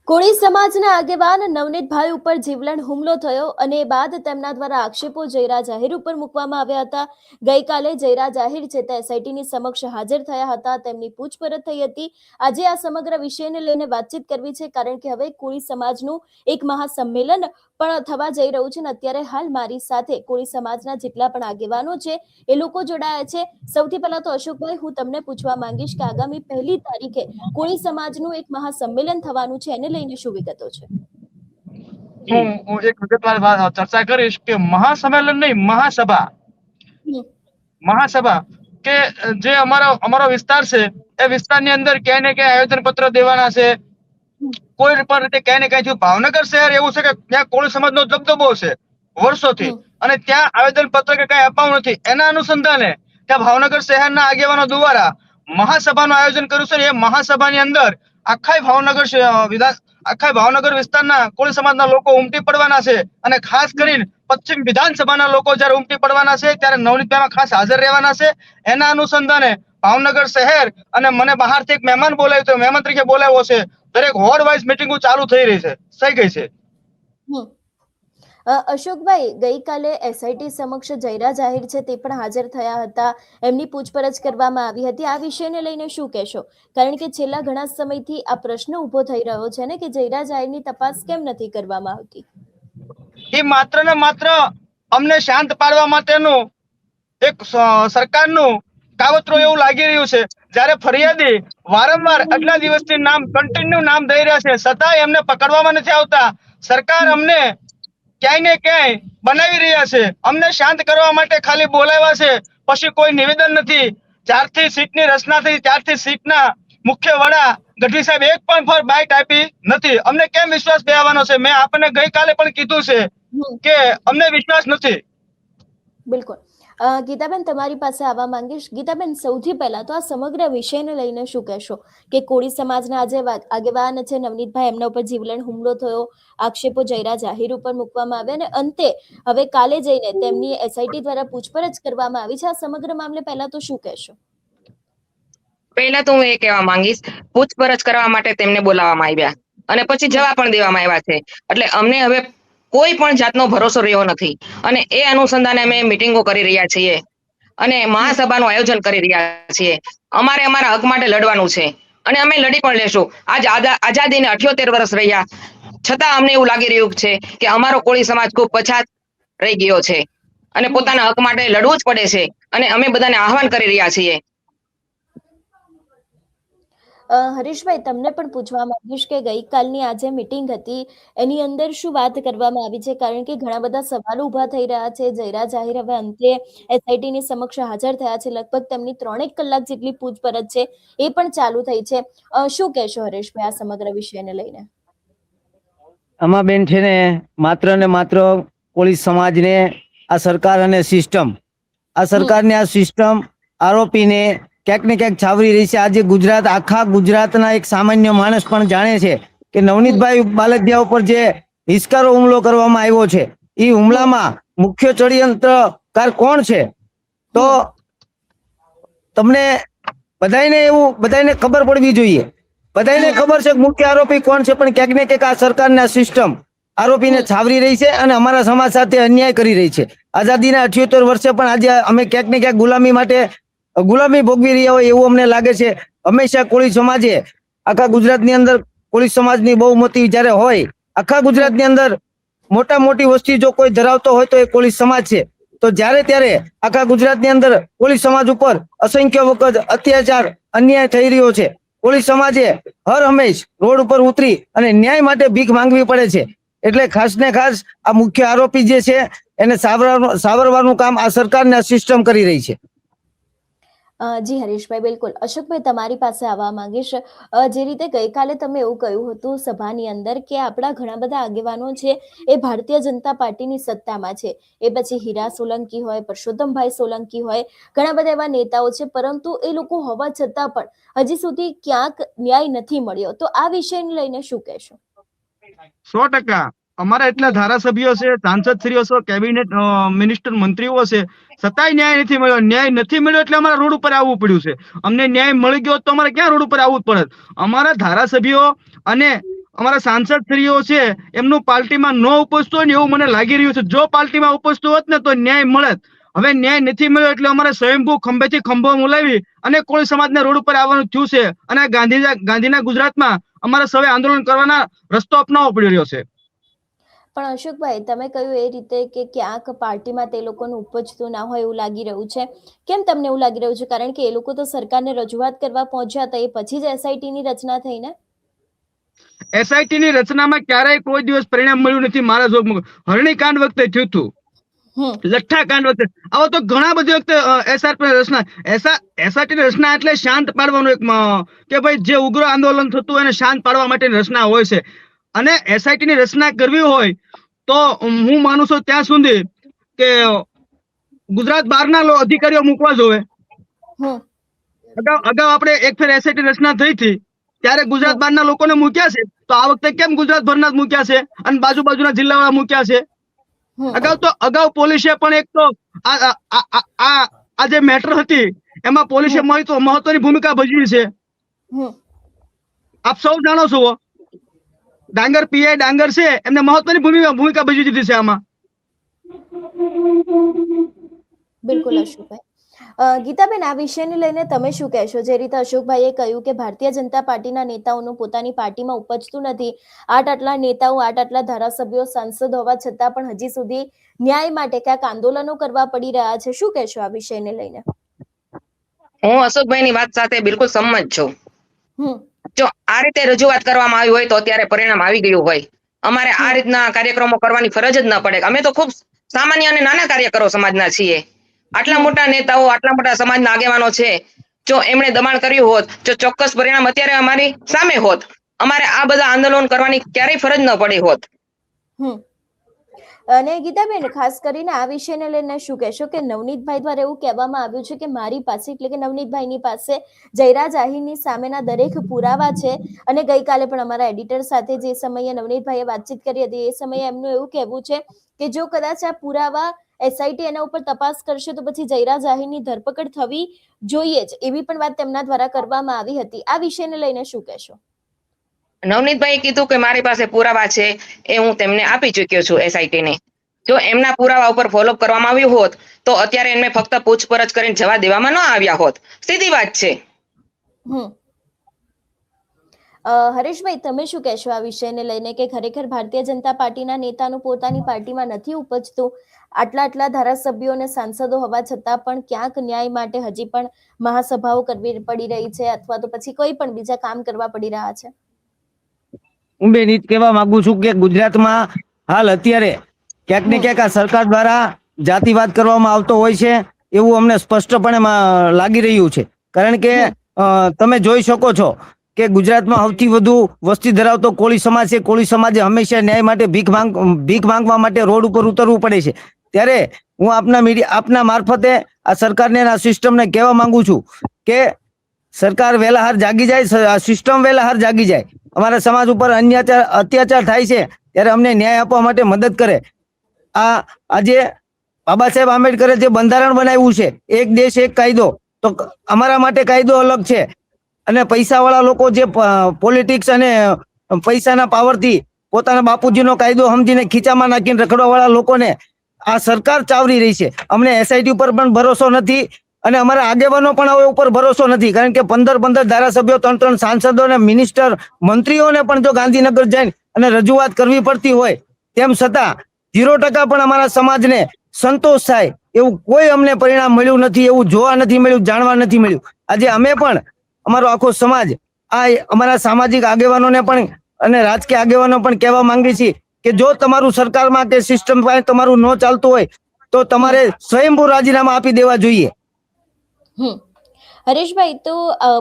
કોળી સમાજના આગેવાન નવનીતભાઈ ઉપર જીવલેણ હુમલો થયો અને બાદ તેમના દ્વારા આક્ષેપો જયરા જાહેર ઉપર મૂકવામાં આવ્યા હતા. ગઈકાલે જયરા જાહેર છે તે એસઆઈટીની સમક્ષ હાજર થયા હતા. તેમની પૂછપરછ થઈ હતી. આજે આ સમગ્ર વિષયને લઈને વાતચીત કરવી છે, કારણ કે હવે કોળી સમાજનું એક મહાસંમેલન પણ થવા જઈ રહ્યું છે. અત્યારે હાલ મારી સાથે કોળી સમાજના જેટલા પણ આગેવાનો છે એ લોકો જોડાયા છે. સૌથી પહેલા તો અશોકભાઈ, હું તમને પૂછવા માંગીશ કે આગામી 1 તારીખે કોળી સમાજનું એક મહાસંમેલન થવાનું છે, એને લઈને શું વિગતો છે? હું એક વિગતવાર ચર્ચા કરીશ કે મહાસંમેલન નહીં, મહાસભા કે જે અમારો વિસ્તાર છે એ વિસ્તારની અંદર ક્યાંય ને ક્યાંય આયોજન પત્ર દેવાના છે. કોઈ પણ રીતે ક્યાંય ને ક્યાંય ભાવનગર શહેર એવું છે કે ત્યાં કોળી સમાજનો દબદબો છે વર્ષોથી, અને ત્યાં આયોજન પત્ર કે કઈ અપાવું નથી. એના અનુસંધાને ત્યાં ભાવનગર શહેરના આગેવાનો દ્વારા મહાસભાનું આયોજન કર્યું છે. એ મહાસભાની અંદર આખા ભાવનગર વિસ્તારના કોળી સમાજના લોકો ઉમટી પડવાના છે, અને ખાસ કરીને પશ્ચિમ વિધાનસભાના લોકો જયારે ઉમટી પડવાના છે ત્યારે નવનીતભાઈમાં ખાસ હાજર રહેવાના છે. એના અનુસંધાને ભાવનગર શહેર અને મને બહારથી એક મહેમાન બોલાવ્યો તો મહેમાન તરીકે બોલાવ્યો છે. દરેક વોર્ડ વાઇઝ મિટિંગો ચાલુ થઈ ગઈ છે. અશોકભાઈ, ગઈકાલે એસઆઈટી સમક્ષ જયરા જાહેર છે તે પણ હાજર થયા હતા. એમની પૂછપરછ કરવામાં આવી હતી. આ વિષયને લઈને શું કહેશો? કારણ કે છેલ્લા ઘણા સમયથી આ પ્રશ્ન ઉભો થઈ રહ્યો છે ને કે જયરા જાહેરની તપાસ કેમ નથી કરવામાં આવતી? એ માત્ર ને માત્ર અમને શાંત પાડવા માટેનું એક સરકારનું કાવતરું એવું લાગી રહ્યું છે. જ્યારે ફરિયાદી વારંવાર આટલા દિવસથી કન્ટિન્યુ નામ દઈ રહ્યા છે, છતાંય એમને પકડવામાં નથી આવતા. સરકાર અમને ક્યાંય ને ક્યાંય બનાવી રહ્યા છે. અમને શાંત કરવા માટે ખાલી બોલાવ્યા છે, પછી કોઈ નિવેદન નથી. જ્યારથી સીટની રચના થઈ ત્યારથી સીટના મુખ્ય વડા ગઢવી સાહેબ એક પણ ફર બાઇટ આપી નથી. અમને કેમ વિશ્વાસ બેસવાનો છે? મેં આપણને ગઈકાલે પણ કીધું છે કે અમને વિશ્વાસ નથી. બિલકુલ. ગીતાબેન, તમારી પાસે આવવા માંગીશ. ગીતાબેન, સૌથી પહેલા તો આ સમગ્ર વિષયને લઈને શું કહેશો કે કોળી સમાજના આજે આગેવાન છે નવનીતભાઈ, એમના ઉપર જીવલેણ હુમલો થયો, આક્ષેપો જયરા જાહેર ઉપર મૂકવામાં આવ્યા, અને અંતે હવે કાલે જઈને તેમની એસઆઈટી દ્વારા પૂછપરછ કરવામાં આવી છે. આ સમગ્ર મામલે પહેલા તો શું કહેશો? પહેલા તો હું એ કહેવા માંગીશ, પૂછપરછ કરવા માટે તેમને બોલાવવામાં આવ્યા અને પછી જવાબ પણ દેવામાં આવ્યા છે. એટલે અમને હવે કોઈ પણ જાતનો ભરોસો રહ્યો નથી, અને એ અનુસંધાને અમે મિટિંગો કરી રહ્યા છીએ અને મહાસભાનું આયોજન કરી રહ્યા છીએ. અમારે અમારા હક માટે લડવાનું છે અને અમે લડી પણ લેશું. આજ આઝાદીને 78 વર્ષ રહ્યા છતાં અમને એવું લાગી રહ્યું છે કે અમારો કોળી સમાજ ખૂબ પછાત રહી ગયો છે અને પોતાના હક માટે લડવું જ પડે છે, અને અમે બધાને આહવાન કરી રહ્યા છીએ. હરીશભાઈ, તમને પણ પૂછવા માંગીશ કે ગઈકાલની આ જે મીટિંગ હતી એની અંદર શું વાત કરવામાં આવી છે? કારણ કે ઘણા બધા સવાલો ઉભા થઈ રહ્યા છે. જયરા જાહેર હવે અંતે એસઆઈટીની સમક્ષ હાજર થયા છે. લગભગ તેમની 3 કલાક જેટલી પૂછપરછ છે એ પણ ચાલુ થઈ છે. શું કહેશો હરીશભાઈ આ સમગ્ર વિષયને લઈને? આમાં બેન છે ને માત્ર કોળી સમાજને આ સરકાર અને આ સરકારની આ સિસ્ટમ આરોપીને ક્યાંક ને ક્યાંક છાવરી રહી છે. આજે આખા ગુજરાતના એક સામાન્ય માણસ પણ જાણે છે કે નવનીતભાઈ બાલદિયા ઉપર જે હિંસકારો હુમલો કરવામાં આવ્યો છે, એ હુમલામાં મુખ્ય ષડયંત્રકાર કોણ છે? તો તમને બધાને ખબર પડવી જોઈએ. બધાને ખબર છે કે મુખ્ય આરોપી કોણ છે, પણ ક્યાંક ને ક્યાંક આ સરકારના સિસ્ટમ આરોપીને છાવરી રહી છે અને અમારા સમાજ સાથે અન્યાય કરી રહી છે. આઝાદીના 78 વર્ષે પણ આજે અમે ક્યાંક ને ક્યાંક ગુલામી ભોગવી રહ્યા હોય એવું અમને લાગે છે. હંમેશા કોળી સમાજે આખા ગુજરાતની અંદર કોળી સમાજની બહુમતી જયારે હોય, આખા ગુજરાતની અંદર મોટી વસ્તી જો કોઈ ધરાવતો હોય તો એ કોળી સમાજ છે. તો જ્યારે ત્યારે આખા ગુજરાતની અંદર કોળી સમાજ ઉપર અસંખ્ય વખત અત્યાચાર અન્યાય થઈ રહ્યો છે. કોળી સમાજે હર હંમેશ રોડ ઉપર ઉતરી અને ન્યાય માટે ભીખ માંગવી પડે છે. એટલે ખાસ ને ખાસ આ મુખ્ય આરોપી જે છે એને સાવરવાનું કામ આ સરકારના સિસ્ટમ કરી રહી છે. જી હરીશભાઈ, બિલકુલ. અશોકભાઈ, તમારી પાસે આવવા માંગીશ. જે રીતે ગઈકાલે તમે એવું કહ્યું હતું સભાની અંદર કે આપણા ઘણા બધા આગેવાનો છે એ ભારતીય જનતા પાર્ટીની સત્તામાં છે. એ પછી હીરા સોલંકી હોય, પરસોત્તમભાઈ સોલંકી હોય, ઘણા બધા એવા નેતાઓ છે, પરંતુ એ લોકો હોવા છતાં પણ હજી સુધી ક્યાંક ન્યાય નથી મળ્યો. તો આ વિષયને લઈને શું કહેશો? 100% અમારા એટલા ધારાસભ્યો છે, સાંસદશ્રીઓ છે, કેબિનેટ મિનિસ્ટર મંત્રીઓ છે, છતાંય ન્યાય નથી મળ્યો. ન્યાય નથી મળ્યો એટલે અમારા રોડ ઉપર આવવું પડ્યું છે. અમને ન્યાય મળી ગયો તો અમારે ક્યાં રોડ ઉપર આવવું જ પડે? અમારા ધારાસભ્યો અને અમારા સાંસદશ્રીઓ છે એમનું પાર્ટીમાં ન ઉપજતું હોય ને એવું મને લાગી રહ્યું છે. જો પાર્ટીમાં ઉપજતું હોત ને તો ન્યાય મળત. હવે ન્યાય નથી મળ્યો એટલે અમારે સ્વયંભૂ ખંભેથી ખંભો મુલાવી અને કોળી સમાજને રોડ ઉપર આવવાનું થયું છે. અને ગાંધીના ગુજરાતમાં અમારે સૌએ આંદોલન કરવાના રસ્તો અપનાવવો પડી રહ્યો છે. પણ અશોકભાઈ, તમે કહ્યું એ રીતે કે ક્યાંક પાર્ટીમાં તે લોકોનું ઉપજતું ના હોય એવું લાગી રહ્યું છે. કેમ તમને એવું લાગી રહ્યું છે? કારણ કે એ લોકો તો સરકારને રજૂઆત કરવા પહોંચ્યા હતા, એ પછી જ એસઆઈટી ની રચના થઈ ને. એસઆઈટી ની રચનામાં ક્યારેય કોઈ દિવસ પરિણામ મળ્યું નથી. મારા જોગમાં હરણીકાંડ વખતે થયું હતું, લઠ્ઠાકાંડ વખતે, આવો તો ઘણા બધી વખતે એસઆઈટી રચના. એસઆઈટી ની રચના એટલે શાંત પાડવાનું એક કે ભાઈ જે ઉગ્ર આંદોલન થતું હોય એને શાંત પાડવા માટેની રચના હોય છે. અને એસઆઈટી ની રચના કરવી હોય તો હું માનું છું ત્યાં સુધી કે ગુજરાત બહારના અધિકારીઓ મૂકવા જોવે. અગાઉ આપણે એક ફેર એસઆઈટી રચના થઈ હતી ત્યારે ગુજરાત બહારના લોકોને મૂક્યા છે, તો આ વખતે કેમ ગુજરાત ભરના જ મૂક્યા છે અને બાજુના જિલ્લાવાળા મૂક્યા છે? અગાઉ પોલીસે પણ એક તો આ જે મેટર હતી એમાં પોલીસે મહત્વની ભૂમિકા ભજવી છે. આપ સૌ જાણો છો, ડાંગર પીઆઈ ડાંગર છે એમને મહત્વની ભૂમિકા ભજવી દીધી છે આમાં. બિલકુલ અશોકભાઈ. ગીતાબેન, આ વિષયને લઈને તમે શું કહેશો? જે રીતે અશોકભાઈએ કહ્યું કે ભારતીય જનતા પાર્ટીના નેતાઓનું પોતાની પાર્ટીમાં ઉપજતું નથી, આટલા નેતાઓ, આટલા ધારાસભ્યો, સાંસદ હોવા છતાં પણ હજી સુધી ન્યાય માટે ક્યાંક આંદોલનો કરવા પડી રહ્યા છે. શું કહેશો આ વિષયને લઈને? હું અશોકભાઈની વાત સાથે બિલકુલ સંમત છું. જો આ રીતે રજૂઆત કરવામાં આવી હોય તો અત્યારે પરિણામ આવી ગયું હોય. અમારે આ રીતના કાર્યક્રમો કરવાની ફરજ જ ન પડે. અમે તો ખૂબ સામાન્ય અને નાના કાર્યકરો સમાજના છીએ. આટલા મોટા નેતાઓ, આટલા મોટા સમાજના આગેવાનો છે, જો એમણે દબાણ કર્યું હોત, જો ચોક્કસ પરિણામ અત્યારે અમારી સામે હોત, અમારે આ બધા આંદોલન કરવાની ક્યારેય ફરજ ન પડી હોત. અને ગીતાબેન, ખાસ કરીને આ વિષયને લઈને શું કહેશો કે નવનીતભાઈ દ્વારા એવું કહેવામાં આવ્યું છે કે મારી પાસે, એટલે કે નવનીતભાઈની પાસે જયરાજ આહિરની સામેના દરેક પુરાવા છે. અને ગઈકાલે પણ અમારા એડિટર સાથે જે સમયે નવનીતભાઈએ વાતચીત કરી હતી એ સમયે એમનું એવું કહેવું છે કે જો કદાચ આ પુરાવા એસઆઈટી એના ઉપર તપાસ કરશે તો પછી જયરાજ આહિરની ધરપકડ થવી જોઈએ જ, એવી પણ વાત તેમના દ્વારા કરવામાં આવી હતી. આ વિષયને લઈને શું કહેશો? નવનીતભાઈએ કીધું કે મારી પાસે પુરાવા છે, એ હું તેમને આપી ચૂક્યો છું એસઆઈટી ને. જો એમના પુરાવા ઉપર ફોલોઅપ કરવામાં આવ્યું હોત તો અત્યારે એમને ફક્ત પૂછપરછ કરીને જવા દેવામાં ન આવ્યા હોત. સીધી વાત છે. હરેશભાઈ, તમે શું કહેશો આ વિષયને લઈને કે ખરેખર ભારતીય જનતા પાર્ટીના નેતાનું પોતાની પાર્ટીમાં નથી ઉપજતું, આટલા ધારાસભ્યો અને સાંસદો હોવા છતાં પણ ક્યાંક ન્યાય માટે હજી પણ મહાસભાઓ કરવી પડી રહી છે અથવા તો પછી કોઈ પણ બીજા કામ કરવા પડી રહ્યા છે? હું બેન ઈ જ કહેવા માંગુ છું કે ગુજરાતમાં હાલ અત્યારે ક્યાંક ને ક્યાંક આ સરકાર દ્વારા જાતિવાદ કરવામાં આવતો હોય છે એવું અમને સ્પષ્ટપણે લાગી રહ્યું છે. કારણ કે તમે જોઈ શકો છો કે ગુજરાતમાં સૌથી વધુ વસ્તી ધરાવતો કોળી સમાજ છે. કોળી સમાજે હંમેશા ન્યાય માટે ભીખ માંગવા માટે રોડ ઉપર ઉતરવું પડે છે. ત્યારે હું આપના મારફતે આ સરકારને આ સિસ્ટમને કહેવા માંગુ છું કે સરકાર વહેલા જાગી જાય, આ સિસ્ટમ વહેલા જાગી જાય. અમારા સમાજ ઉપર અત્યાચાર થાય છે ત્યારે અમને ન્યાય આપવા માટે મદદ કરે. આજે બાબા સાહેબ આંબેડકરે જે બંધારણ બનાવ્યું છે, એક દેશ એક કાયદો, તો અમારા માટે કાયદો અલગ છે. અને પૈસાવાળા લોકો જે પોલિટિક્સ અને પૈસાના પાવરથી પોતાના બાપુજીનો કાયદો સમજીને ખીચામાં નાખીને રખડવાવાળા લોકોને આ સરકાર ચાવરી રહી છે. અમને એસઆઈટી ઉપર પણ ભરોસો નથી અને અમારા આગેવાનો પણ હવે ઉપર ભરોસો નથી. કારણ કે 15 ધારાસભ્યો, 3 સાંસદો અને મિનિસ્ટર, મંત્રીઓને પણ જો ગાંધીનગર જઈને અને રજૂઆત કરવી પડતી હોય તેમ છતાં 0% પણ અમારા સમાજને સંતોષ થાય એવું કોઈ અમને પરિણામ મળ્યું નથી, એવું જોવા નથી મળ્યું, જાણવા નથી મળ્યું. આજે અમે પણ, અમારો આખો સમાજ, આ અમારા સામાજિક આગેવાનોને પણ અને રાજકીય આગેવાનો પણ કહેવા માંગીએ છીએ કે જો તમારું સરકારમાં કે સિસ્ટમ પાસે તમારું ન ચાલતું હોય તો તમારે સ્વયંભૂ રાજીનામા આપી દેવા જોઈએ. હરેશભાઈ, તો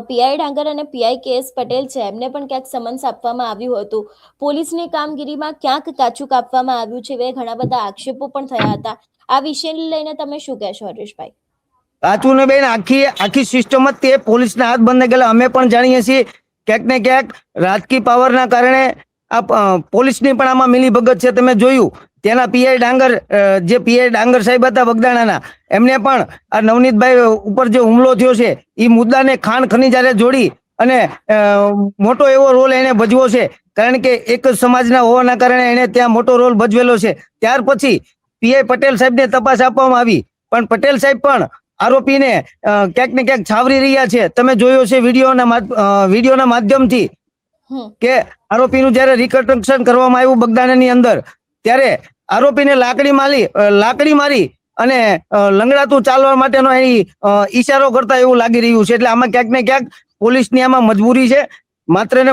પીઆઈ ડાંગર અને પીઆઈ કેએસ પટેલ છે એમને પણ ક્યાંક સમન્સ આપવામાં આવ્યું હતું. પોલીસની કામગીરીમાં ક્યાંક કાચું કાપવામાં આવ્યું છે એવા ઘણા બધા આક્ષેપો પણ થયા હતા. આ વિષયને લઈને તમે શું કહેશો હરેશભાઈ? સાચું ને બેન, આખી સિસ્ટમ જ તે પોલીસના હાથ બંધ ગયેલા. અમે પણ જાણીએ છીએ ક્યાંક ને ક્યાંક રાજકીય પાવરના કારણે આ પોલીસની પણ આમાં મિલીભગત છે. તમે જોયું તેના પીઆઈ ડાંગર સાહેબ હતા બગદાણાના, એમને પણ આ નવનીતભાઈ ઉપર જે હુમલો થયો છે એ મુદ્દાને ખાણ ખનીજારે જોડી અને મોટો એવો રોલ એને ભજવો છે, કારણ કે એક જ સમાજના હોવાના કારણે એને ત્યાં મોટો રોલ ભજવેલો છે. ત્યાર પછી પીઆઈ પટેલ સાહેબને તપાસ આપવામાં આવી, પણ પટેલ સાહેબ પણ આરોપીને ક્યાંક ને ક્યાંક છાવરી રહ્યા છે. તમે જોયો છે વિડીયોના માધ્યમથી કે આરોપીનું જયારે રિકન્સ્ટ્રક્શન કરવામાં આવ્યું બગદાણાની અંદર, ત્યારે આરોપીને લાકડી મારી અને લંગડાતું ચાલવા માટેનો ઈશારો કરતા એવું લાગી રહ્યું છે. એટલે આમાં ક્યાંક ને ક્યાંક પોલીસની આમાં મજબૂરી છે. માત્ર ને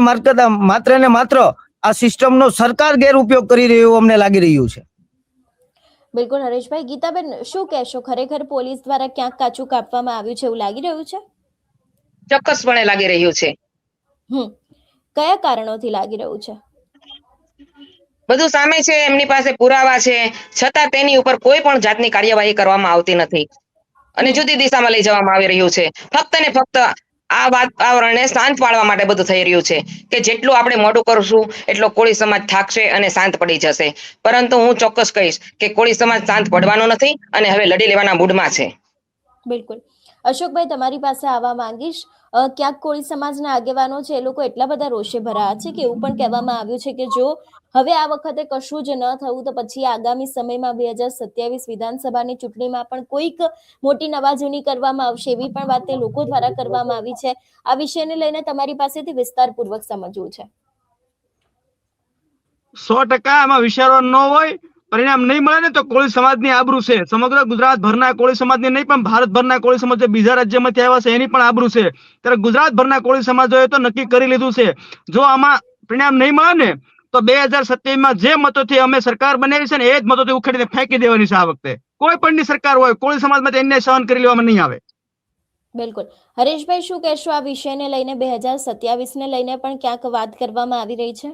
માત્ર આ સિસ્ટમનો સરકાર ગેરઉપયોગ કરી રહ્યો એવું અમને લાગી રહ્યું છે. બિલકુલ હરેશભાઈ. ગીતાબેન, શું કહેશો? ખરેખર પોલીસ દ્વારા ક્યાંક કાચું કાપવામાં આવ્યું છે એવું લાગી રહ્યું છે? ચોક્કસપણે લાગી રહ્યું છે. કયા કારણોથી લાગી રહ્યું છે? બધું સામે છે, એમની પાસે પુરાવા છે, છતાં તેની ઉપર કોઈ પણ જાતની કાર્યવાહી કરવામાં આવતી નથી અને જુદી દિશામાં લઈ જવામાં આવી રહ્યું છે. ફક્ત ને ફક્ત આ વાતાવરણને શાંત પાડવા માટે બધું થઈ રહ્યું છે કે જેટલું આપણે મોટું કરશું એટલો કોળી સમાજ થાકશે અને શાંત પડી જશે. પરંતુ હું ચોક્કસ કહીશ કે કોળી સમાજ શાંત પડવાનો નથી અને હવે લડી લેવાના મૂડમાં છે. બિલકુલ. અશોકભાઈ, તમારી પાસે આવવા માંગીશ. ક્યાંક કોળી સમાજના આગેવાનો છે, એ લોકો એટલા બધા રોષે ભરાયા છે કે એવું પણ કહેવામાં આવ્યું છે કે જો હવે આ વખતે કશું જ ન થયું તો પછી આગામી સમયમાં 2027 વિધાનસભાની ચૂંટણીમાં પણ કોઈક મોટી નવાજૂની કરવામાં આવશે, એવી પણ વાત તે લોકો દ્વારા કરવામાં આવી છે. આ વિષયને લઈને તમારી પાસેથી વિસ્તારપૂર્વક સમજવું છે. 100% આમાં વિચારો ન હોય, પરિણામ નહીં મળે ને તો કોળી સમાજની આબરૂ છે. સમગ્ર ગુજરાત ભરના કોળી સમાજની નહીં પણ ભારતભરના કોળી સમાજ જે બીજા રાજ્યમાંથી આવ્યા છે એની પણ આબરૂ છે. ત્યારે ગુજરાતભરના કોળી સમાજોએ તો નક્કી કરી લીધું છે, જો આમાં પરિણામ નહીં મળે ને તો 2027માં જે મતોથી અમે સરકાર બનાવી છે ને એ જ મતોથી ઉખેડીને ફેંકી દેવાની છે. આ વખતે કોઈ પણની સરકાર હોય, કોળી સમાજમાં અન્યાય સહન કરી લેવામાં નહીં આવે. બિલકુલ. હરેશભાઈ, શું કહેશો આ વિષયને લઈને? 2027ને લઈને પણ ક્યાંક વાત કરવામાં આવી રહી છે.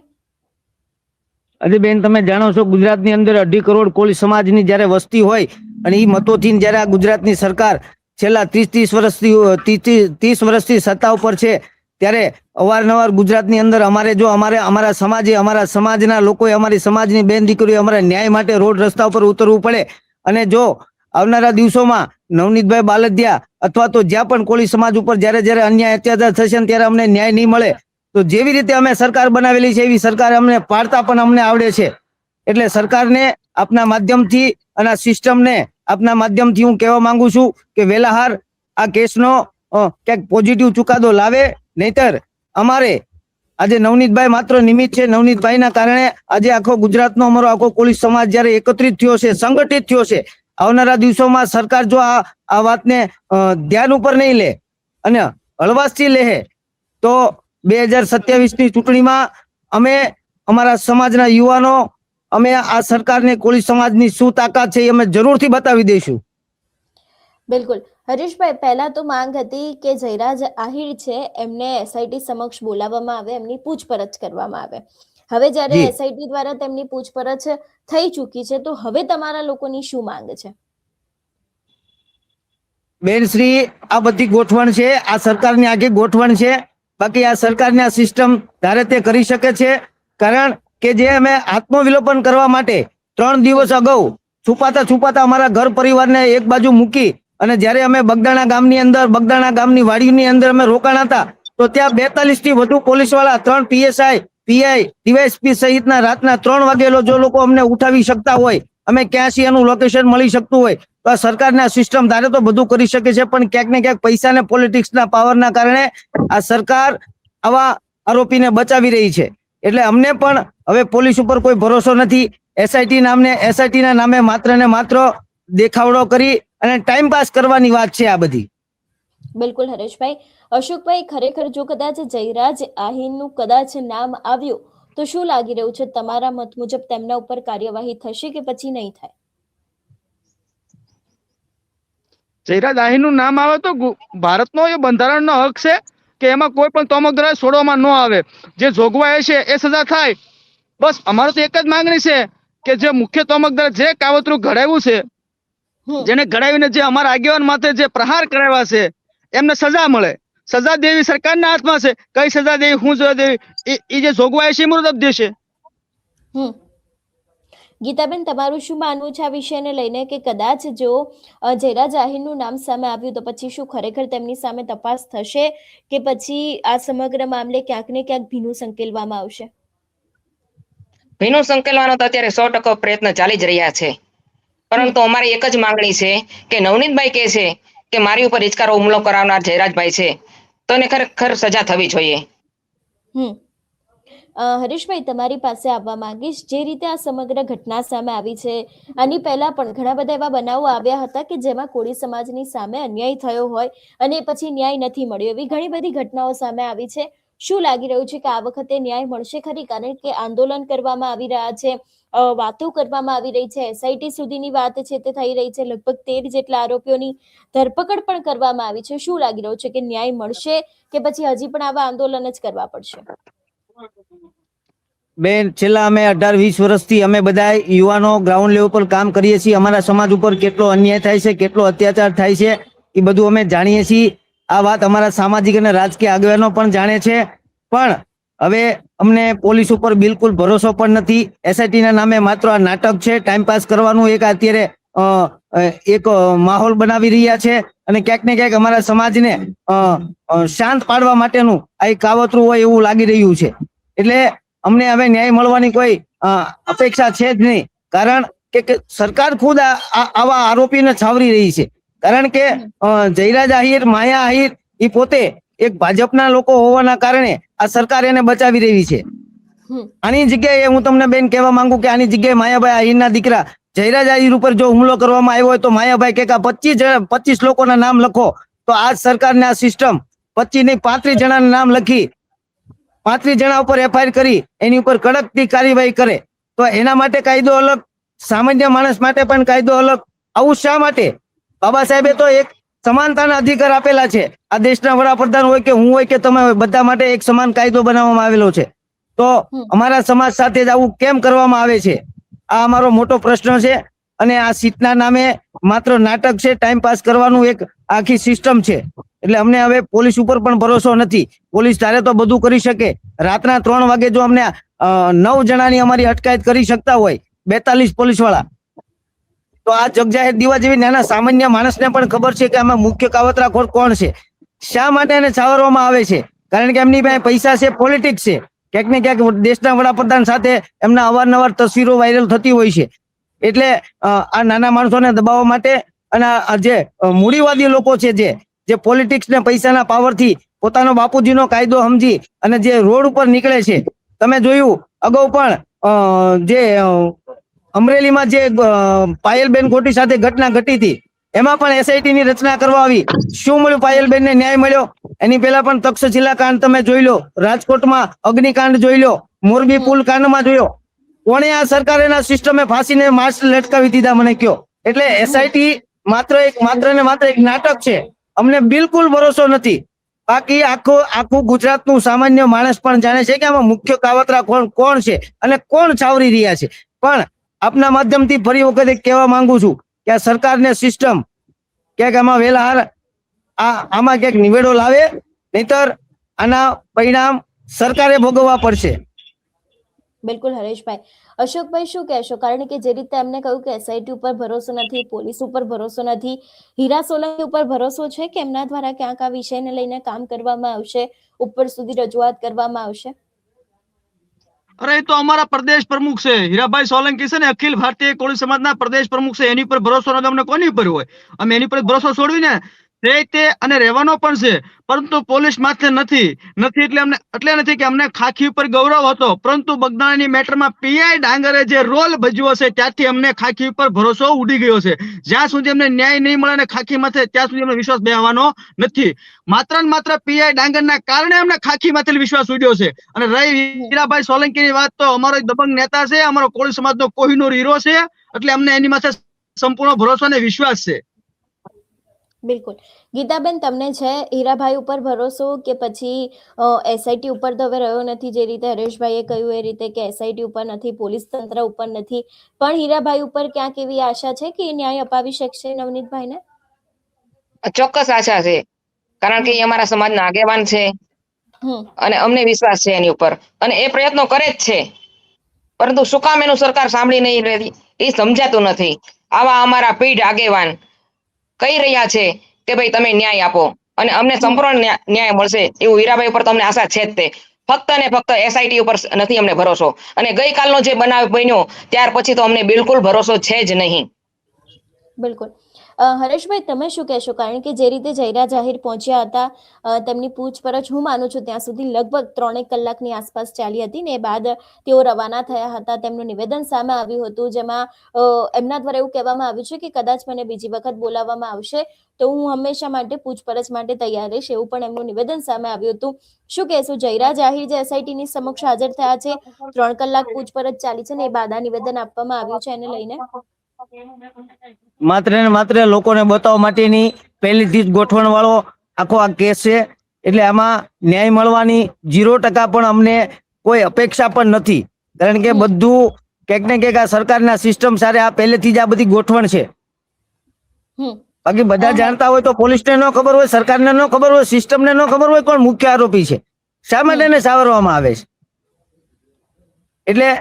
બેન, તમે જાણો છો ગુજરાતની અંદર 2.5 કરોડ કોળી સમાજની જયારે વસ્તી હોય અને એ મતોથી જયારે આ ગુજરાતની સરકાર છેલ્લા 30 વર્ષથી સત્તા ઉપર છે, ત્યારે અવારનવાર ગુજરાતની અંદર અમારા સમાજના લોકોએ, અમારી સમાજની બેન દીકરીઓ અમારા ન્યાય માટે રોડ રસ્તા ઉપર ઉતરવું પડે. અને જો આવનારા દિવસોમાં નવનીતભાઈ બાલદિયા અથવા તો જ્યાં પણ કોળી સમાજ ઉપર જ્યારે અન્યાય અત્યાચાર થશે ને ત્યારે અમને ન્યાય નહીં મળે તો જેવી રીતે અમે સરકાર બનાવેલી છે એવી સરકાર અમને પાડતા પણ અમને આવડે છે. એટલે સરકારને આપના માધ્યમથી અને આ સિસ્ટમને આપના માધ્યમથી હું કહેવા માંગુ છું કે વેલાહાર આ કેસનો ક્યાંક પોઝિટિવ ચુકાદો લાવે, નહીતર અમારે આજે નવનીતભાઈ માત્ર નિમિત્ત છે. નવનીતભાઈના કારણે આજે આખો ગુજરાતનો અમારો આખો કોળી સમાજ જયારે એકત્રિત થયો છે, સંગઠિત થયો છે. આવનારા દિવસોમાં સરકાર જો આ વાતને ધ્યાન ઉપર નહીં લે અને હળવાશથી લે તો 2027ની ચૂંટણીમાં અમે અમારા સમાજના યુવાનો અમે આ સરકારને કોળી સમાજની શું તાકાત છે એ અમે જરૂરથી બતાવી દઈશું. બિલકુલ. હરીશભાઈ, પહેલા તો માંગ હતી કે જયરાજ આહિર છે એમને એસઆઈટી સમક્ષ બોલાવવામાં આવે, એમની પૂછપરછ કરવામાં આવે. હવે જ્યારે એસઆઈટી દ્વારા તેમની પૂછપરછ થઈ ચૂકી છે તો હવે તમારા લોકોની શું માંગ છે? બેન શ્રી, આ બધી ગોઠવણ છે, આ સરકારની આખી ગોઠવણ છે. બાકી આ સરકારની આ સિસ્ટમ ધારે તે કરી શકે છે, કારણ કે જે અમે આત્મવિલોપન કરવા માટે 3 દિવસ અગાઉ છુપાતા અમારા ઘર પરિવારને એક બાજુ મૂકી અને જ્યારે અમે બગદાણા ગામની વાડીની અંદર અમે રોકાણા હતા તો ત્યાં 42 થી વધુ પોલીસ વાળા, 3 PSI, PI, ડીવાયએસપી સહિતના રાતના 3 વાગેલો જો લોકો અમને ઉઠાવી શકતા હોય, અમે ક્યાં છીએ એનું લોકેશન મળી શકતું હોય તો આ સરકારના સિસ્ટમ ધારે તો બધું કરી શકે છે. પણ ક્યાંક ને ક્યાંક પૈસા ને પોલિટિક્સના પાવરના કારણે આ સરકાર આવા આરોપીને બચાવી રહી છે. એટલે અમને પણ હવે પોલીસ ઉપર કોઈ ભરોસો નથી. એસઆઈટીના નામે માત્ર ને માત્ર દેખાવડો કરી અને ટાઈમ પાસ કરવાની વાત છે આ બધી. બિલકુલ હરેશભાઈ. અશોકભાઈ, ખરેખર જો કદાચ જયરાજ આહિરનું કદાચ નામ આવ્યું તો શું લાગી રહ્યું છે તમારા મત મુજબ, તેમના ઉપર કાર્યવાહી થશે કે પછી નહીં થાય? જયરાજ આહિરનું નામ આવે તો ભારતનો એ બંધારણનો હક છે કે એમાં કોઈ પણ તોમકદાર છોડવામાં ન આવે. જે જોગવાઈ છે એ સજા થાય. બસ અમારો તો એક જ માંગણી છે કે જે મુખ્ય તોમકદાર જે કાવતરું ઘડાવ્યું છે, જેને ઘડાવીને જે અમારા આગેવાન માથે જે પ્રહાર કરાવ્યા છે એમને સજા મળે. સજા દેવી સરકારના હાથમાં છે. કઈ સજા દેવી, શું સજા દેવી એ જે જોગવાઈ છે એ મુજબ દેશે. ગીતાબેન, તમારું શું માનવું છે આ વિષયને લઈને કે કદાચ જો જયરા જાહેરનું નામ સામે આવ્યું તો પછી શું ખરેખર તેમની સામે તપાસ થશે કે પછી આ સમગ્ર મામલે ક્યાંક ને ક્યાંક ભીનું સંકેલવામાં આવશે? ભીનું સંકેલવાનો તો અત્યારે 100% પ્રયત્ન ચાલી જ રહ્યા છે, પરંતુ અમારી એક જ માંગણી છે કે નવનીતભાઈ કહે છે કે મારી ઉપર હિચકારો હુમલો કરાવનાર જયરાજભાઈ છે, તો એને ખરેખર સજા થવી જોઈએ. હમ હરીશભાઈ, તમારી પાસે આવવા માંગીશ. જે રીતે આ સમગ્ર ઘટના સામે આવી છે, આની પહેલા પણ ઘણા બધા એવા બનાવો આવ્યા હતા કે જેમાં કોળી સમાજની સામે અન્યાય થયો હોય અને પછી ન્યાય નથી મળ્યો. એવી ઘણી બધી ઘટનાઓ સામે આવી છે. શું લાગી રહ્યું છે કે આ વખતે ન્યાય મળશે ખરી? કારણ કે આંદોલન કરવામાં આવી રહ્યા છે, વાતો કરવામાં આવી રહી છે, એસઆઈટી સુધીની વાત છે તે થઈ રહી છે, લગભગ 13 જેટલા આરોપીઓની ધરપકડ પણ કરવામાં આવી છે. શું લાગી રહ્યું છે કે ન્યાય મળશે કે પછી હજી પણ આવા આંદોલન જ કરવા પડશે? બેન, છેલ્લા અમે 18-20 વર્ષથી અમે બધા યુવાનો ગ્રાઉન્ડ લેવલ પર કામ કરીએ છીએ. અમારા સમાજ ઉપર કેટલો અન્યાય થાય છે, કેટલો અત્યાચાર થાય છે, એ બધું અમે જાણીએ છીએ. આ વાત અમારા સામાજિક અને રાજકીય આગેવાનો પણ જાણે છે. પણ હવે અમને પોલીસ ઉપર બિલકુલ ભરોસો પણ નથી. એસઆઈટી ના નામે માત્ર આ નાટક છે, ટાઈમપાસ કરવાનું એક અત્યારે એક માહોલ બનાવી રહ્યા છે અને ક્યાંક ને ક્યાંક અમારા સમાજને શાંત પાડવા માટેનું આ એક કાવતરું હોય એવું લાગી રહ્યું છે. એટલે અમને હવે ન્યાય મળવાની કોઈ અપેક્ષા છે જ નહીં. કારણ કે સરકાર ખુદ આવા આરોપીને છાવરી રહી છે. કારણ કે જયરાજ આહિર, માયા આહિર એ પોતે એક ભાજપના લોકો હોવાના કારણે આ સરકાર એને બચાવી રહી છે. આની જગ્યાએ હું તમને બેન કહેવા માંગુ કે આની જગ્યાએ માયાભાઈ આહિરના દીકરા જયરાજ આહિર ઉપર જો હુમલો કરવામાં આવ્યો હોય તો માયાભાઈ કે 25 લોકોના નામ લખો, તો આ સરકારને આ સિસ્ટમ 25 નહીં 35 જણાના નામ લખી 35 જણા ઉપર એફઆઈઆર કરી એની ઉપર કડકથી કાર્યવાહી કરે. તો એના માટે કાયદો અલગ, સામાન્ય માણસ માટે પણ કાયદો અલગ. આવું શા માટે? બાબા સાહેબે તો એક સમાનતાના અધિકાર આપેલા છે. આ દેશના વડાપ્રધાન હોય કે હું હોય કે તમે હોય, બધા માટે એક સમાન કાયદો બનાવવામાં આવેલો છે. તો અમારા સમાજ સાથે જ આવું કેમ કરવામાં આવે છે? આ અમારો મોટો પ્રશ્ન છે. અને આ સીટના નામે માત્ર નાટક છે, ટાઈમ પાસ કરવાનું એક આખી સિસ્ટમ છે. એટલે અમને હવે પોલીસ ઉપર પણ ભરોસો નથી. પોલીસ તારે તો બધું કરી શકે. રાતના 3 વાગે જો અમને 9 જણાની અમારી અટકાયત કરી શકતા હોય 42 પોલીસ વાળા, તો આ જગજાહેર દીવા જેવી નાના સામાન્ય માણસને પણ ખબર છે કે આમાં મુખ્ય કાવતરાખોર કોણ છે, શા માટે એને છાવરવામાં આવે છે. કારણ કે એમની પાસે પૈસા છે, પોલિટિક્સ છે. ક્યાંક ને ક્યાંક દેશના વડાપ્રધાન સાથે એમના અવારનવાર તસવીરો વાયરલ થતી હોય છે. એટલે આ નાના માણસોને દબાવવા માટે અને જે મૂડીવાદી લોકો છે, જે પોલિટિક્સ ને પૈસાના પાવરથી પોતાનો બાપુજીનો કાયદો સમજી અને જે રોડ ઉપર નીકળે છે. તમે જોયું અગાઉ પણ જે અમરેલીમાં જે પાયલબેન કોટી સાથે ઘટના ઘટી હતી, એમાં પણ એસઆઈટી ની રચના કરવા આવી. શું મળ્યું? પાયલબેન ને ન્યાય મળ્યો? એની પહેલા પણ તક્ષશિલા કાંડ તમે જોઈ લો, રાજકોટમાં અગ્નિકાંડ જોઈ લો, મોરબી પુલ કાંડમાં જોયો. કોણે આ સરકારના સિસ્ટમે ફાંસીને માર્ચ લટકાવી દીધા મને કયો? એટલે એસઆઈટી માત્ર ને માત્ર એક નાટક છે. અમને બિલકુલ ભરોસો નથી. બાકી આખું ગુજરાતનું સામાન્ય માણસ પણ જાણે છે કે આમાં મુખ્ય કાવતરા કોણ છે અને કોણ છાવરી રહ્યા છે. પણ આપના માધ્યમથી ફરી વખત કહેવા માંગુ છું કે આ સરકારને સિસ્ટમ ક્યાંક આમાં વેલા આમાં ક્યાંક નિવેડો લાવે, નહીતર આના પરિણામ સરકારે ભોગવવા પડશે. બિલકુલ હરેશભાઈ. અશોકભાઈ, શું કહેશો? કારણ કે જે રીતે એમને કહ્યું કે એસઆઈટી ઉપર ભરોસો નથી, પોલીસ ઉપર ભરોસો નથી, હીરા સોલંકી ઉપર ભરોસો છે કે એમના દ્વારા ક્યાંક આ વિષયને લઈને કામ કરવામાં આવશે, ઉપર સુધી રજૂઆત કરવામાં આવશે? અરે એ તો અમારા પ્રદેશ પ્રમુખ છે હીરાભાઈ સોલંકી છે ને, અખિલ ભારતીય કોળી સમાજના પ્રદેશ પ્રમુખ છે. એની પર ભરોસો નથી અમને કોની પર હોય? અમે એની પર ભરોસો છોડવીને તે અને રહેવાનો પણ છે, પરંતુ પોલીસ માથે નથી એટલે નથી કે અમને ખાખી ઉપર ગૌરવ હતો, પરંતુ બગદાણાની મેટરમાં પીઆઈ ડાંગરે જે રોલ ભજવ્યો છે ત્યારથી અમને ખાખી ઉપર ભરોસો ઉડી ગયો છે. જ્યાં સુધી અમને ન્યાય નહીં મળે ને ખાખી માથે, ત્યાં સુધી અમને વિશ્વાસ બેસવાનો નથી. માત્ર ને માત્ર પીઆઈ ડાંગરના કારણે અમને ખાખી માથે વિશ્વાસ ઉડ્યો છે. અને રહી હીરાભાઈ સોલંકીની વાત, તો અમારો દબંગ નેતા છે, અમારો કોળી સમાજનો કોહિનૂર હીરો છે, એટલે અમને એની માથે સંપૂર્ણ ભરોસો અને વિશ્વાસ છે. બિલકુલ. ગીતાબેન, તમને છે હીરાભાઈ ઉપર ભરોસો કે પછી એસઆઈટી ઉપર તો હવે રહ્યો નથી? જે રીતે હરેશભાઈએ કહ્યું એ રીતે કે એસઆઈટી ઉપર નથી, પોલીસ તંત્ર ઉપર નથી, પણ હીરાભાઈ ઉપર ક્યાંક એવી આશા છે કે એ ન્યાય અપાવી શકશે નવનીતભાઈને? ચોક્કસ આશા છે, કારણ કે એ અમારા સમાજના આગેવાન છે અને અમને વિશ્વાસ છે એની ઉપર, અને એ પ્રયત્નો કરે જ છે. પરંતુ શું કામ એનું સરકાર સાંભળી નહીં રહી એ સમજાતું નથી. આવા અમારા પીઢ આગેવાન કહી રહ્યા છે કે ભાઈ તમે ન્યાય આપો અને અમને સંપૂર્ણ ન્યાય મળશે એવું હીરાભાઈ ઉપર તમને આશા છે જ તે. ફક્ત ને ફક્ત SIT ઉપર નથી અમને ભરોસો, અને ગઈકાલનો જે બનાવ બન્યો ત્યાર પછી તો અમને બિલકુલ ભરોસો છે જ નહીં. બિલકુલ. હરેશભાઈ, તમે શું કહેશો? કારણ કે જે રીતે જયરા જાહેર પહોંચ્યા હતા, તેમની પૂછપરછ હું માનું છું ત્યાં સુધી લગભગ 3 કલાકની આસપાસ ચાલી હતી ને બાદ તેઓ રવાના થયા હતા. તેમનું નિવેદન સામે આવ્યું હતું, જેમાં એમના દ્વારા એવું કહેવામાં આવ્યું છે કે કદાચ મને બીજી વખત બોલાવવામાં આવશે તો હું હંમેશા માટે પૂછપરછ માટે તૈયાર રહીશ, એવું પણ એમનું નિવેદન સામે આવ્યું હતું. શું કહેશો? જયરા જાહેર જે SIT ની સમક્ષ હાજર થયા છે, 3 કલાક પૂછપરછ ચાલી છે ને એ બાદ આ નિવેદન આપવામાં આવ્યું છે, એને લઈને માત્ર ને માત્ર લોકોને બતાવવા માટેની પહેલીથી જ ગોઠવણ વાળો આખો આ કેસ છે. એટલે આમાં ન્યાય મળવાની 0% પણ અમને કોઈ અપેક્ષા પણ નથી, કારણ કે બધું ક્યાંક ને ક્યાંક આ સરકારના સિસ્ટમ સાથે આ પહેલેથી જ આ બધી ગોઠવણ છે. બાકી બધા જાણતા હોય તો પોલીસને ન ખબર હોય, સરકારને ન ખબર હોય, સિસ્ટમને ન ખબર હોય કોણ મુખ્ય આરોપી છે, શા માટે એને સાવરવામાં આવે છે. એટલે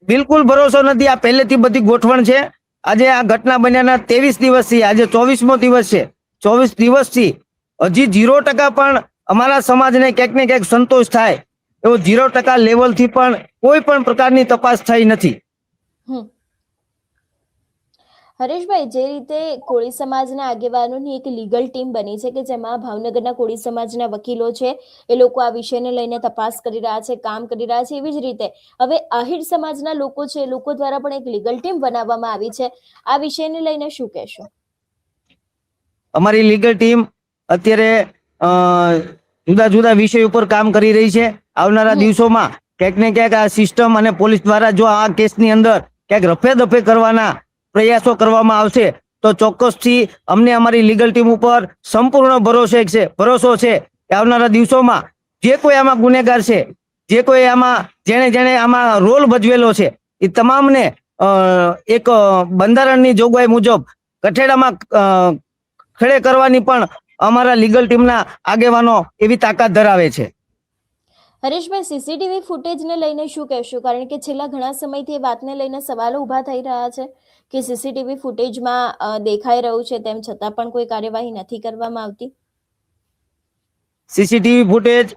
બિલકુલ ભરોસો નથી, આ પહેલેથી બધી ગોઠવણ છે. આજે આ ઘટના બન્યાના 23 દિવસથી આજે 24મો દિવસ છે. 24 દિવસથી હજી 0% પણ અમારા સમાજને ક્યાંક ને ક્યાંક સંતોષ થાય એવો 0% લેવલથી પણ કોઈ પણ પ્રકારની તપાસ થઈ નથી. હરેશભાઈ, જે રીતે કોળી સમાજના આગેવાનોની એક લીગલ ટીમ બની છે કે જેમાં ભાવનગરના કોળી સમાજના વકીલો છે, એ લોકો આ વિષયને લઈને તપાસ કરી રહ્યા છે, કામ કરી રહ્યા છે. એવી જ રીતે હવે આહિર સમાજના લોકો છે, એ લોકો દ્વારા પણ એક લીગલ ટીમ બનાવવામાં આવી છે. આ વિષયને લઈને શું કહેશો? અમારી લીગલ ટીમ અત્યારે જુદા જુદા વિષય ઉપર કામ કરી રહી છે. આવનારા દિવસોમાં ક્યાંક ને ક્યાંક આ સિસ્ટમ અને પોલીસ દ્વારા જો આ કેસની અંદર ક્યાંક રફે દફે કરવાના પ્રયાસો કરવામાં આવશે તો ચોક્કસથી અમને અમારી લીગલ ટીમ ઉપર સંપૂર્ણ ભરોસો છે કે આવનારા દિવસોમાં જે કોઈ આમાં ગુનેગાર છે, જે કોઈ આમાં જેણે આમાં રોલ ભજવેલો છે, એ તમામને એક બંધારણની જોગવાઈ મુજબ કઠેડામાં ખડે કરવાની પણ અમારા લીગલ ટીમના આગેવાનો એવી તાકાત ધરાવે છે. હરેશભાઈ, CCTV ફૂટેજને લઈને શું કહેશો? કારણ કે છેલ્લા ઘણા સમયથી એ વાતને લઈને સવાલો ઉભા થઈ રહ્યા છે કે CCTV ફૂટેજમાં દેખાઈ રહ્યું છે, તેમ છતાં પણ કોઈ કાર્યવાહી નથી કરવામાં આવતી. CCTV ફૂટેજ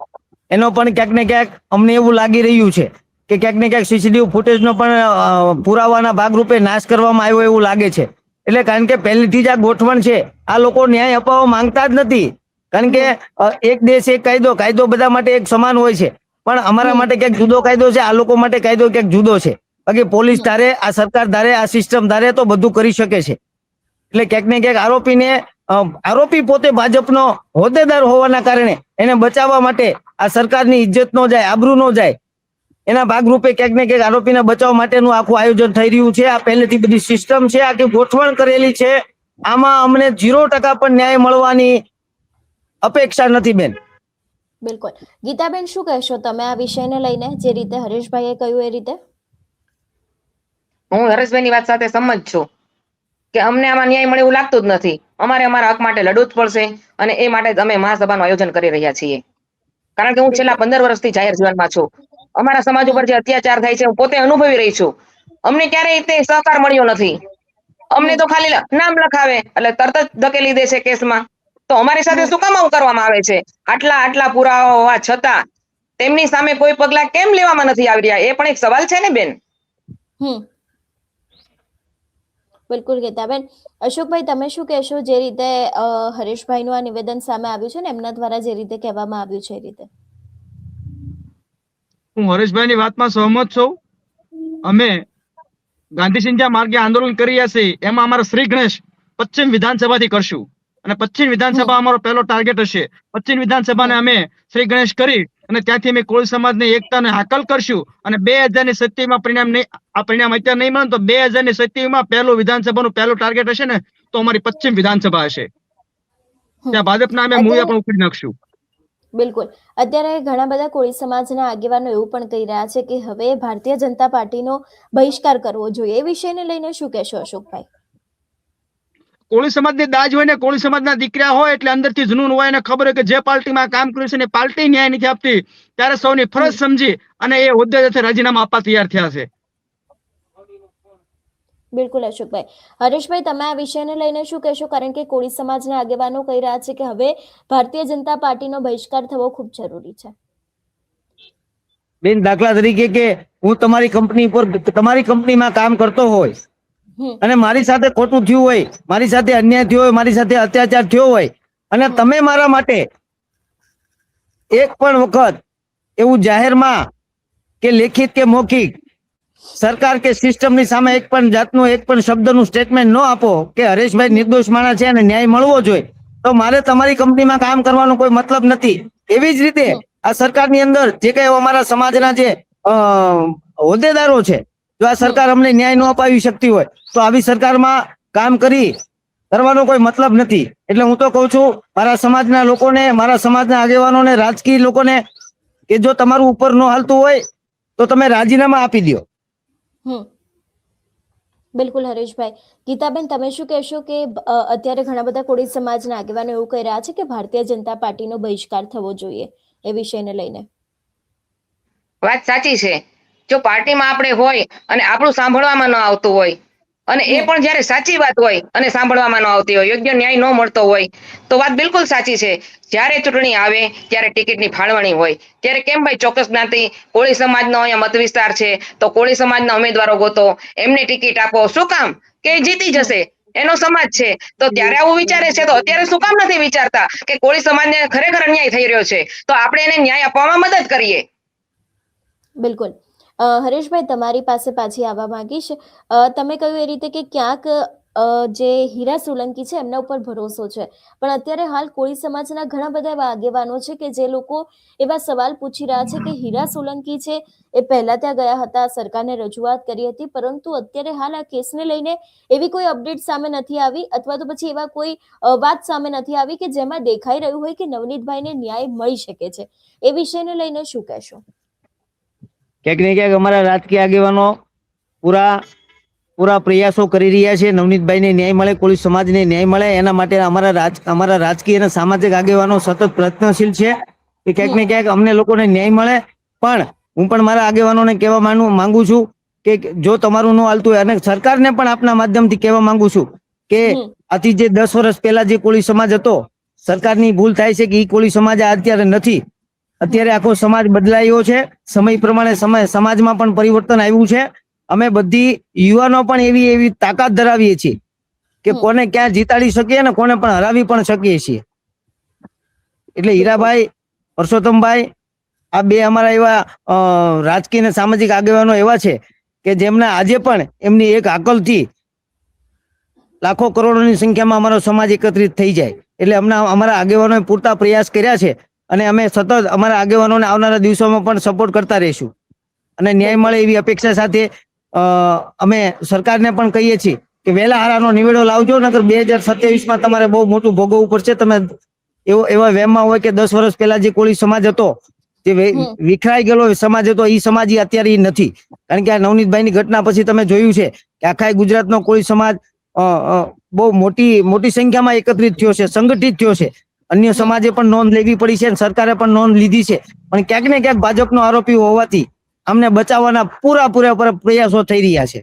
એનો પણ ક્યાંક ને ક્યાંક અમને એવું લાગી રહ્યું છે કે ક્યાંક ને ક્યાંક CCTV ફૂટેજનો પણ પુરાવાના ભાગરૂપે નાશ કરવામાં આવ્યો એવું લાગે છે. એટલે કારણ કે પહેલેથી જ આ ગોઠવણ છે, આ લોકો ન્યાય અપાવવા માંગતા જ નથી. કારણ કે એક દેશ એક કાયદો, કાયદો બધા માટે એક સમાન હોય છે, પણ અમારા માટે ક્યાંક જુદો કાયદો છે, આ લોકો માટે કાયદો ક્યાંક જુદો છે. બાકી પોલીસ ધારે, આ સરકાર ધારે, આ સિસ્ટમ ધારે તો બધું કરી શકે છે. એટલે ક્યાંક ને ક્યાંક આરોપી પોતે ભાજપનો હોદ્દેદાર હોવાના કારણે એને બચાવવા માટે આ સરકારની ઇજ્જત ન જાય, આબરૂ ન જાય, એના ભાગરૂપે ક્યાંક ને ક્યાંક આરોપીને બચાવવા માટેનું આખું આયોજન થઈ રહ્યું છે. આ પહેલેથી બધી સિસ્ટમ છે, આખી ગોઠવણ કરેલી છે. આમાં અમને 0% પણ ન્યાય મળવાની અપેક્ષા નથી બેન. બિલકુલ. ગીતાબેન, શું કહેશો તમે આ વિષયને લઈને, જે રીતે હરેશભાઈએ કહ્યું એ રીતે? હું હરેશભાઈની વાત સાથે સંમત છું કે અમને આમાં ન્યાય મળે એવું લાગતું જ નથી. અમારે અમારા હક માટે લડવું જ પડશે, અને એ માટે અમે મહાસભાનું આયોજન કરી રહ્યા છીએ. કારણ કે હું છેલ્લા 15 વર્ષથી જાહેર જીવનમાં છું. અમારા સમાજ ઉપર જે અત્યાચાર થાય છે હું પોતે અનુભવી રહી છું. અમને ક્યારેય તે સહકાર મળ્યો નથી. અમને તો ખાલી નામ લખાવે એટલે તરત જ ધકેલી દે છે કેસમાં. તો અમારી સાથે શું કામ આવું કરવામાં આવે છે? આટલા પુરાવા હોવા છતાં તેમની સામે કોઈ પગલા કેમ લેવામાં નથી આવી રહ્યા? એ પણ એક સવાલ છે ને બેન. બિલકુલ ગીતાબેન. અશોકભાઈ, તમે શું કહેશો? જે રીતે હરેશભાઈનું આ નિવેદન સામે આવ્યું છે ને, એમના દ્વારા જે રીતે કહેવામાં આવ્યું છે એ રીતે. હું હરેશભાઈની વાતમાં સહમત છું. અમે ગાંધી સિંધ્યા માર્ગે આંદોલન કરી રહ્યા છીએ, એમાં અમારા શ્રી ગણેશ પશ્ચિમ વિધાનસભાથી કરશું, અને પશ્ચિમ વિધાનસભા અમારો પહેલો ટાર્ગેટ હશે. પશ્ચિમ વિધાનસભાને અમે શ્રી ગણેશ કરી અને ત્યાંથી અમે કોળી સમાજની એકતાને હાકલ કરશું, અને 2027માં પરિણામ નહીં, આ પરિણામ અત્યારે નહીં મળે તો 2027માં પહેલું વિધાનસભાનું પહેલું ટાર્ગેટ હશે ને તો અમારી પશ્ચિમ વિધાનસભા હશે. ત્યાં ભાજપના અમે મૂળિયા પણ ઉખડી નાખશું. બિલકુલ. અત્યારે ઘણા બધા કોળી સમાજના આગેવાનો એવું પણ કહી રહ્યા છે કે હવે ભારતીય જનતા પાર્ટીનો બહિષ્કાર કરવો જોઈએ. એ વિષયને લઈને શું કહેશો અશોકભાઈ? કોળી સમાજની દાજ હોય ને, કોળી સમાજના દીકરા હોય એટલે અંદરથી જુનૂન હોય, અને ખબર હોય કે જે પાર્ટીમાં કામ કર્યું છે ને પાર્ટી ન્યાય નથી આપતી, ત્યારે સૌની ફરજ સમજી અને એ હોદ્દેદારથી રાજીનામા આપવા તૈયાર થયા છે. બિલકુલ અશોકભાઈ. હરેશભાઈ, તમે આ વિષયને લઈને શું કહેશો? કારણ કે કોળી સમાજના આગેવાનો કહી રહ્યા છે કે હવે ભારતીય જનતા પાર્ટીનો બહિષ્કાર થવો ખૂબ જરૂરી છે. બેન, દાખલા તરીકે કે હું તમારી કંપની પર, તમારી કંપનીમાં કામ કરતો હોય હમ અને મારી સાથે ખોટું થયું હોય, મારી સાથે અન્યાય થયો હોય, મારી સાથે અત્યાચાર થયો હોય અને તમે મારા માટે એક પણ વખત એવું જાહેરમાં કે લેખિત કે મૌખિક સરકાર કે સિસ્ટમની સામે એક પણ જાતનું એક પણ શબ્દનું સ્ટેટમેન્ટ ન આપો કે હરેશભાઈ નિર્દોષ માણસ છે અને ન્યાય મળવો જોઈએ, તો મારે તમારી કંપનીમાં કામ કરવાનો કોઈ મતલબ નથી. એવી જ રીતે આ સરકારની અંદર જે કઈ અમારા સમાજના જે હોદ્દેદારો છે, જો આ સરકાર અમને ન્યાય ન અપાવી શકતી હોય તો આવી સરકારમાં કામ કરવાનો કોઈ મતલબ નથી. એટલે હું તો કહું છું મારા સમાજના લોકોને, મારા સમાજના આગેવાનોને, રાજકીય લોકોને કે જો તમારું ઉપર ન હાલતું હોય તો તમે રાજીનામા આપી દો. હમ બિલકુલ હરેશભાઈ. ગીતાબેન, તમે શું કહેશો કે અત્યારે ઘણા બધા કોળી સમાજના આગેવાનો એવું કહી રહ્યા છે કે ભારતીય જનતા પાર્ટીનો બહિષ્કાર થવો જોઈએ એ વિષયને લઈને? વાત સાચી છે. જો પાર્ટીમાં આપણે હોય અને આપણું સાંભળવામાં ન આવતું હોય અને એ પણ જયારે સાચી વાત હોય અને સાંભળવામાં ન આવતી હોય, યોગ્ય ન્યાય ન મળતો હોય, તો વાત બિલકુલ સાચી છે. જ્યારે ચૂંટણી આવે ત્યારે ટિકિટની ફાળવણી હોય ત્યારે કેમ ભાઈ ચોક્કસ જ્ઞાતિ કોળી સમાજનો અહીંયા મત વિસ્તાર છે તો કોળી સમાજના ઉમેદવારો ગોતો, એમને ટિકિટ આપો. શું કામ? કે જીતી જશે, એનો સમાજ છે. તો ત્યારે આવું વિચારે છે, તો અત્યારે શું કામ નથી વિચારતા કે કોળી સમાજને ખરેખર અન્યાય થઈ રહ્યો છે તો આપણે એને ન્યાય આપવામાં મદદ કરીએ? બિલકુલ. હરેશભાઈ, તમારી પાસે પાછી આવવા માંગીશ. તમે કહ્યું એ રીતે કે ક્યાંક જે હીરા સોલંકી છે એમના ઉપર ભરોસો છે, પણ અત્યારે હાલ કોળી સમાજના ઘણા બધા એવા આગેવાનો છે કે જે લોકો એવા સવાલ પૂછી રહ્યા છે કે હીરા સોલંકી છે એ પહેલા ત્યાં ગયા હતા, સરકારને રજૂઆત કરી હતી, પરંતુ અત્યારે હાલ આ કેસને લઈને એવી કોઈ અપડેટ સામે નથી આવી અથવા તો પછી એવા કોઈ વાત સામે નથી આવી કે જેમાં દેખાઈ રહ્યું હોય કે નવનીતભાઈને ન્યાય મળી શકે છે. એ વિષયને લઈને શું કહેશો? ક્યાંક ને ક્યાંક અમારા રાજકીય આગેવાનો પૂરા પ્રયાસો કરી રહ્યા છે નવનીતભાઈને ન્યાય મળે, કોળી સમાજને ન્યાય મળે, એના માટે અમારા રાજકીય અને સામાજિક આગેવાનો સતત પ્રયત્નશીલ છે કે ક્યાંક ને ક્યાંક અમને લોકોને ન્યાય મળે. પણ હું પણ મારા આગેવાનોને કહેવા માંગુ છું કે જો તમારું ન હાલતું હોય, અને સરકારને પણ આપના માધ્યમથી કહેવા માંગુ છું કે આથી જે 10 વર્ષ પહેલા જે કોળી સમાજ હતો, સરકારની ભૂલ થાય છે કે એ કોળી સમાજ અત્યારે નથી. અત્યારે આખો સમાજ બદલાયો છે, સમય પ્રમાણે સમાજમાં પણ પરિવર્તન આવ્યું છે. અમે બધી યુવાનો પણ એવી તાકાત ધરાવીએ છીએ કે કોને ક્યાં જીતાડી શકીએ અને કોને પણ હરાવી પણ શકીએ છીએ. એટલે હીરાભાઈ, પરસોત્તમભાઈ, આ બે અમારા એવા રાજકીય અને સામાજિક આગેવાનો એવા છે કે જેમના આજે પણ એમની એક હાકલથી લાખો કરોડોની સંખ્યામાં અમારો સમાજ એકત્રિત થઈ જાય. એટલે અમારા આગેવાનોએ પૂરતા પ્રયાસ કર્યા છે અને અમે સતત અમારા આગેવાનોને આવનારા દિવસોમાં પણ સપોર્ટ કરતા રહીશું અને ન્યાય મળે એવી અપેક્ષા સાથે અમે સરકારને પણ કહીએ છીએ કે વહેલા હારાનો નિવેડો લાવજો, નકર 2027માં તમારે બહુ મોટું ભોગવવું પડશે. તમે એવા વહેમમાં હોય કે 10 વર્ષ પહેલા જે કોળી સમાજ હતો, જે વિખરાઈ ગયેલો સમાજ હતો, એ સમાજ અત્યારે નથી. કારણ કે આ નવનીતભાઈની ઘટના પછી તમે જોયું છે કે આખા ગુજરાતનો કોળી સમાજ બહુ મોટી સંખ્યામાં એકત્રિત થયો છે, સંગઠિત થયો છે. અન્ય સમાજે પણ નોંધ લેવી પડી છે અને સરકારે પણ નોંધ લીધી છે. પણ ક્યાંક ને ક્યાંક ભાજપનો આરોપી હોવાથી અમને બચાવવાના પૂરા પ્રયાસો થઈ રહ્યા છે.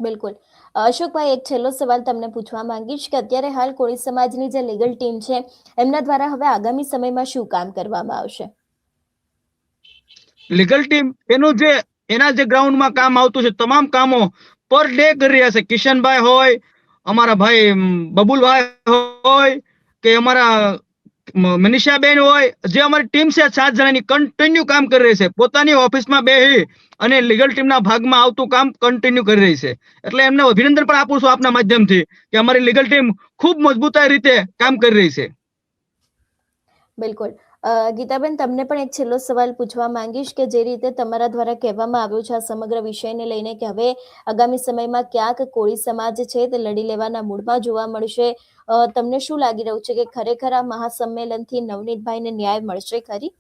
બિલકુલ. અશોકભાઈ, એક છેલ્લો સવાલ તમને પૂછવા માંગીશ કે અત્યારે હાલ કોળી સમાજની જે લીગલ ટીમ છે એમના દ્વારા હવે આગામી સમયમાં શું કામ કરવામાં આવશે? લીગલ ટીમ એના જે ગ્રાઉન્ડમાં કામ આવતું છે તમામ કામો પર ડે કરી રહ્યા છે. કિશનભાઈ હોય, અમારા ભાઈ બબુલભાઈ હોય કે અમારા મનીષાબેન હોય, જે અમારી ટીમ છે 7 જણાની કન્ટિન્યુ કામ કરી રહી છે. પોતાની ઓફિસમાં બેસી અને લીગલ ટીમના ભાગમાં આવતું કામ કન્ટિન્યુ કરી રહી છે. એટલે એમને અભિનંદન પણ આપું છું આપના માધ્યમથી કે અમારી લીગલ ટીમ ખૂબ મજબૂતાઈ રીતે કામ કરી રહી છે. બિલકુલ. ગીતાબેન, તમને પણ એક છેલ્લો સવાલ પૂછવા માંગીશ કે જે રીતે તમારા દ્વારા કહેવામાં આવ્યું છે આ સમગ્ર વિષયને લઈને કે હવે આગામી સમયમાં ક્યાંક કોળી સમાજ છે તે લડી લેવાના મૂડમાં જોવા મળશે, તમને શું લાગી રહ્યું છે કે ખરેખર આ મહાસંમેલનથી નવનીતભાઈને ન્યાય મળશે ખરી?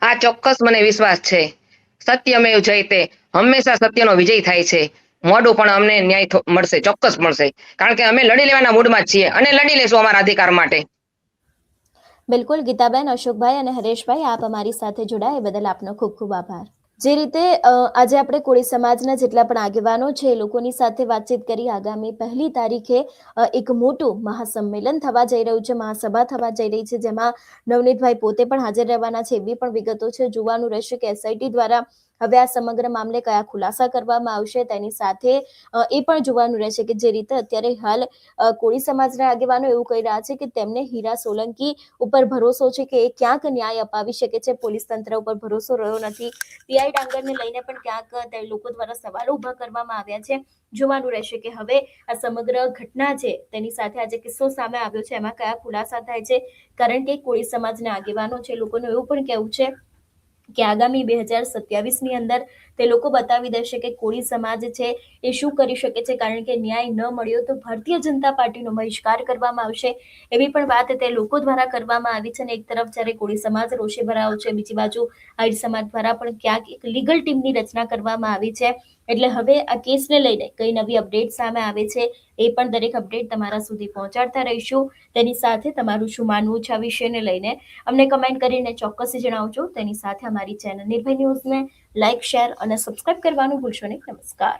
આ ચોક્કસ મને વિશ્વાસ છે. સત્યમેવ જયતે, હંમેશા સત્યનો વિજય થાય છે. મોડું પણ અમને ન્યાય મળશે, ચોક્કસ મળશે. કારણ કે અમે લડી લેવાના મૂડમાં જ છીએ અને લડી લેશું અમારા અધિકાર માટે. બિલકુલ. ગીતાબેન, અશોકભાઈ અને હરેશભાઈ, આપ અમારી સાથે જોડાયા એ બદલ આપનો ખૂબ ખૂબ આભાર. જે રીતે આજે આપણે કોળી સમાજના જેટલા પણ આગેવાનો છે એ લોકોની સાથે વાતચીત કરી. આગામી 1 તારીખે એક મોટું મહાસંમેલન થવા જઈ રહ્યું છે, મહાસભા થવા જઈ રહી છે, જેમાં નવનીતભાઈ પોતે પણ હાજર રહેવાના છે. એવી પણ વિગતો છે. જોવાનું રહેશે કે એસઆઈટી દ્વારા હવે આ સમગ્ર મામલે કયા ખુલાસા કરવામાં આવશે. તેની સાથે એ પણ જોવાનું રહેશે કે જે રીતે અત્યારે હાલ કોળી સમાજના આગેવાનો એવું કહી રહ્યા છે કે તેમને હીરા સોલંકી ઉપર ભરોસો છે કે એ ક્યાંક ન્યાય અપાવી શકે છે. પોલીસ તંત્ર ઉપર ભરોસો રહ્યો નથી. પીઆઈ ડાંગરને લઈને પણ ક્યાંક તે લોકો દ્વારા સવાલો ઉભા કરવામાં આવ્યા છે. જોવાનું રહેશે કે હવે આ સમગ્ર ઘટના છે તેની સાથે આજે કિસ્સો સામે આવ્યો છે એમાં કયા ખુલાસા થાય છે. કારણ કે કોળી સમાજના આગેવાનો છે, લોકોનું એવું પણ કહેવું છે કે આગામી 2027 ની અંદર તે લોકો બતાવી દેશે કે કોળી સમાજ છે એ શું કરી શકે છે. કારણ કે ન્યાય ન મળ્યો તો ભારતીય જનતા પાર્ટીનો બહિષ્કાર કરવામાં આવશે, એવી પણ વાત તે લોકો દ્વારા કરવામાં આવી છે. અને એક તરફ જ્યારે કોળી સમાજ રોષે ભરાયો છે, બીજી બાજુ આહિર સમાજ દ્વારા પણ ક્યાંક એક લીગલ ટીમની રચના કરવામાં આવી છે. એટલે હવે આ કેસને લઈને કઈ નવી અપડેટ સામે આવે છે એ પણ દરેક અપડેટ તમારા સુધી પહોંચાડતા રહીશું. તેની સાથે તમારું શું માનવું છે આ વિષયને લઈને અમને કમેન્ટ કરીને ચોક્કસ જણાવજો. તેની સાથે અમારી ચેનલ નિર્ભય ન્યૂઝને લાઇક, શેર અને સબસ્ક્રાઇબ કરવાનું ભૂલશો નહીં. નમસ્કાર.